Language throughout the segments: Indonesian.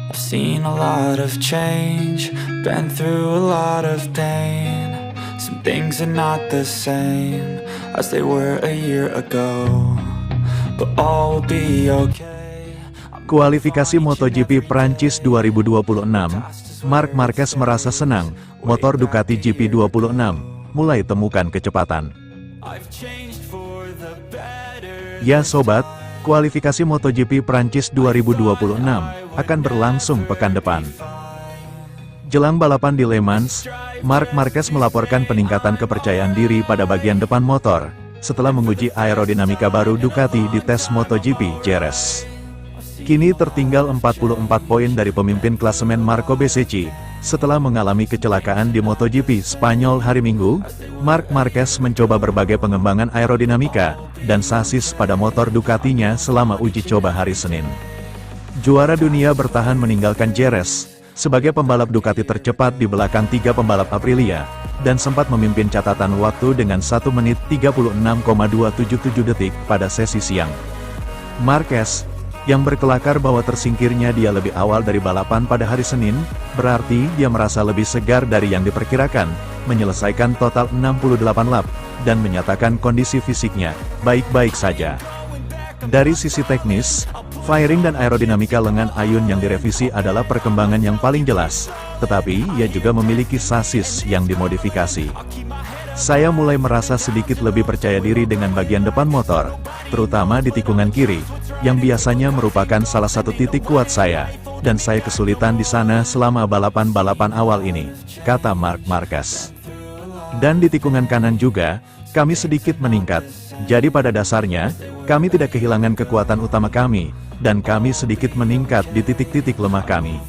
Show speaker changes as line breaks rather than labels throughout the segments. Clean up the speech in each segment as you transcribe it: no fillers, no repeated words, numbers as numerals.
I've seen a lot of change, been through a lot of pain. Some things are not the same as they were a year ago, but all will be okay.
Kualifikasi MotoGP Prancis 2026, Marc Marquez merasa senang, motor Ducati GP26 mulai temukan kecepatan. Ya sobat, kualifikasi MotoGP Prancis 2026 akan berlangsung pekan depan. Jelang balapan di Le Mans, Marc Marquez melaporkan peningkatan kepercayaan diri pada bagian depan motor, setelah menguji aerodinamika baru Ducati di tes MotoGP Jerez. Kini tertinggal 44 poin dari pemimpin klasemen Marco Bezzecchi. Setelah mengalami kecelakaan di MotoGP Spanyol hari Minggu, Marc Marquez mencoba berbagai pengembangan aerodinamika dan sasis pada motor Ducatinya selama uji coba hari Senin. Juara dunia bertahan meninggalkan Jerez sebagai pembalap Ducati tercepat di belakang 3 pembalap Aprilia, dan sempat memimpin catatan waktu dengan 1 menit 36,277 detik pada sesi siang. Marquez, yang berkelakar bahwa tersingkirnya dia lebih awal dari balapan pada hari Senin, berarti dia merasa lebih segar dari yang diperkirakan, menyelesaikan total 68 lap, dan menyatakan kondisi fisiknya baik-baik saja. Dari sisi teknis, fairing dan aerodinamika lengan ayun yang direvisi adalah perkembangan yang paling jelas, tetapi ia juga memiliki sasis yang dimodifikasi. Saya mulai merasa sedikit lebih percaya diri dengan bagian depan motor, terutama di tikungan kiri, yang biasanya merupakan salah satu titik kuat saya, dan saya kesulitan di sana selama balapan-balapan awal ini, kata Marc Marquez. Dan di tikungan kanan juga, kami sedikit meningkat, jadi pada dasarnya, kami tidak kehilangan kekuatan utama kami, dan kami sedikit meningkat di titik-titik lemah kami.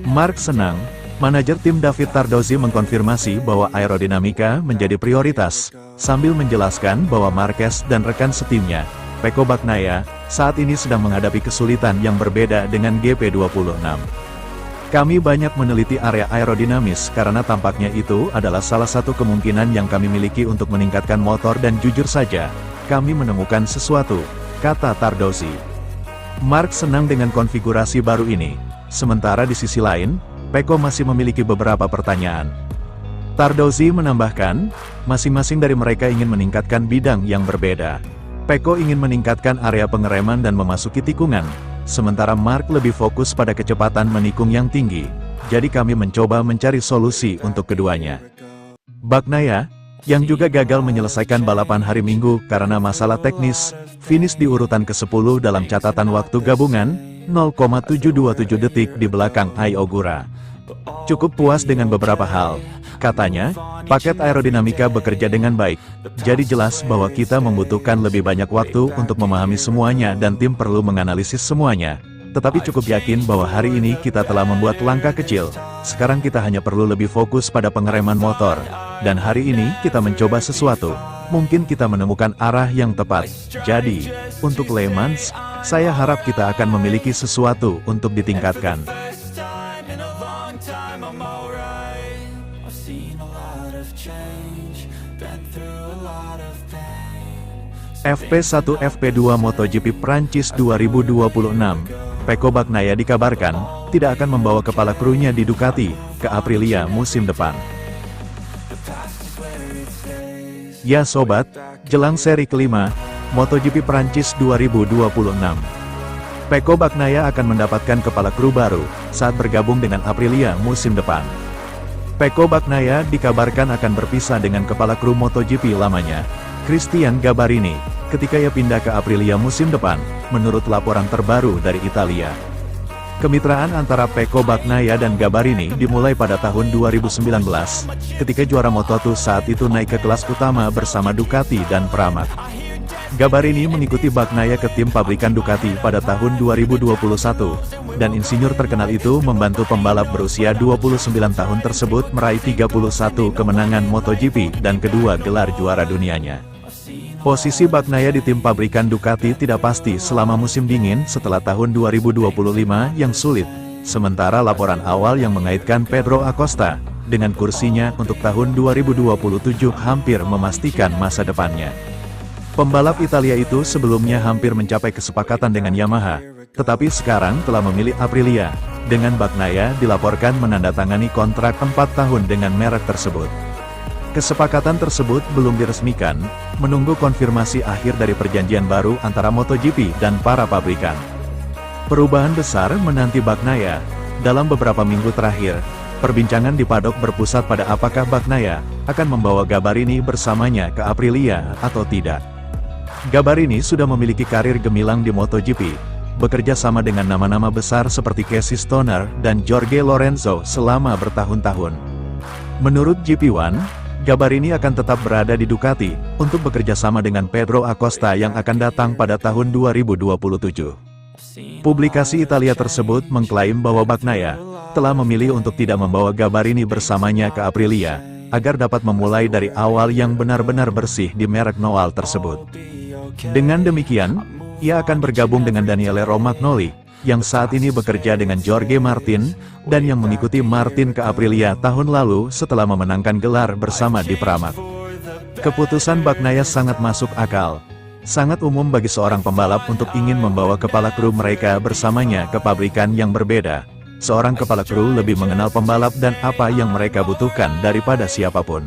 Marc senang. Manajer tim David Tardozzi mengkonfirmasi bahwa aerodinamika menjadi prioritas, sambil menjelaskan bahwa Marquez dan rekan setimnya, Pecco Bagnaia, saat ini sedang menghadapi kesulitan yang berbeda dengan GP26. Kami banyak meneliti area aerodinamis karena tampaknya itu adalah salah satu kemungkinan yang kami miliki untuk meningkatkan motor, dan jujur saja, kami menemukan sesuatu, kata Tardozzi. Marc senang dengan konfigurasi baru ini, sementara di sisi lain, Pecco masih memiliki beberapa pertanyaan. Tardozzi menambahkan, masing-masing dari mereka ingin meningkatkan bidang yang berbeda. Pecco ingin meningkatkan area pengereman dan memasuki tikungan, sementara Marc lebih fokus pada kecepatan menikung yang tinggi, jadi kami mencoba mencari solusi untuk keduanya. Bagnaia, yang juga gagal menyelesaikan balapan hari Minggu karena masalah teknis, finish di urutan ke-10 dalam catatan waktu gabungan, 0,727 detik di belakang Ai Ogura. Cukup puas dengan beberapa hal, katanya, paket aerodinamika bekerja dengan baik, jadi jelas bahwa kita membutuhkan lebih banyak waktu untuk memahami semuanya dan tim perlu menganalisis semuanya. Tetapi cukup yakin bahwa hari ini kita telah membuat langkah kecil, sekarang kita hanya perlu lebih fokus pada pengereman motor, dan hari ini kita mencoba sesuatu, mungkin kita menemukan arah yang tepat. Jadi, untuk Le Mans, saya harap kita akan memiliki sesuatu untuk ditingkatkan. FP1 FP2 MotoGP Prancis 2026, Pecco Bagnaia dikabarkan tidak akan membawa kepala krunya di Ducati ke Aprilia musim depan. Ya sobat, jelang seri kelima MotoGP Prancis 2026, Pecco Bagnaia akan mendapatkan kepala kru baru saat bergabung dengan Aprilia musim depan. Pecco Bagnaia dikabarkan akan berpisah dengan kepala kru MotoGP lamanya, Cristian Gabarini, ketika ia pindah ke Aprilia musim depan, menurut laporan terbaru dari Italia. Kemitraan antara Pecco Bagnaia dan Gabarini dimulai pada tahun 2019, ketika juara Moto2 saat itu naik ke kelas utama bersama Ducati dan Pramac. Gabarini mengikuti Bagnaia ke tim pabrikan Ducati pada tahun 2021, dan insinyur terkenal itu membantu pembalap berusia 29 tahun tersebut meraih 31 kemenangan MotoGP dan kedua gelar juara dunianya. Posisi Bagnaia di tim pabrikan Ducati tidak pasti selama musim dingin setelah tahun 2025 yang sulit, sementara laporan awal yang mengaitkan Pedro Acosta dengan kursinya untuk tahun 2027 hampir memastikan masa depannya. Pembalap Italia itu sebelumnya hampir mencapai kesepakatan dengan Yamaha, tetapi sekarang telah memilih Aprilia, dengan Bagnaia dilaporkan menandatangani kontrak 4 tahun dengan merek tersebut. Kesepakatan tersebut belum diresmikan, menunggu konfirmasi akhir dari perjanjian baru antara MotoGP dan para pabrikan. Perubahan besar menanti Bagnaia. Dalam beberapa minggu terakhir, perbincangan di paddock berpusat pada apakah Bagnaia akan membawa Gabarini bersamanya ke Aprilia atau tidak. Gabarini sudah memiliki karir gemilang di MotoGP, bekerja sama dengan nama-nama besar seperti Casey Stoner dan Jorge Lorenzo selama bertahun-tahun. Menurut GP1, Gabarini akan tetap berada di Ducati, untuk bekerja sama dengan Pedro Acosta yang akan datang pada tahun 2027. Publikasi Italia tersebut mengklaim bahwa Bagnaia telah memilih untuk tidak membawa Gabarini bersamanya ke Aprilia, agar dapat memulai dari awal yang benar-benar bersih di merek Noal tersebut. Dengan demikian, ia akan bergabung dengan Daniele Romagnoli, yang saat ini bekerja dengan Jorge Martin, dan yang mengikuti Martin ke Aprilia tahun lalu setelah memenangkan gelar bersama di Pramac. Keputusan Bagnaia sangat masuk akal. Sangat umum bagi seorang pembalap untuk ingin membawa kepala kru mereka bersamanya ke pabrikan yang berbeda. Seorang kepala kru lebih mengenal pembalap dan apa yang mereka butuhkan daripada siapapun.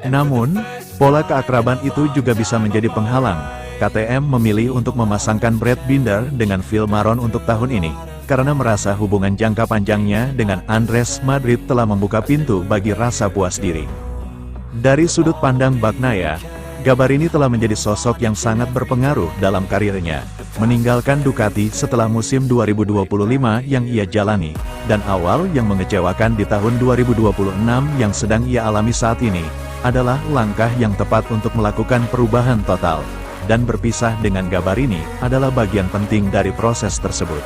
Namun, pola keakraban itu juga bisa menjadi penghalang. KTM memilih untuk memasangkan Brad Binder dengan Phil Maron untuk tahun ini, karena merasa hubungan jangka panjangnya dengan Andres Madrid telah membuka pintu bagi rasa puas diri. Dari sudut pandang Bagnaia, Gabarini telah menjadi sosok yang sangat berpengaruh dalam karirnya, meninggalkan Ducati setelah musim 2025 yang ia jalani, dan awal yang mengecewakan di tahun 2026 yang sedang ia alami saat ini, adalah langkah yang tepat untuk melakukan perubahan total. Dan berpisah dengan Gabarini adalah bagian penting dari proses tersebut.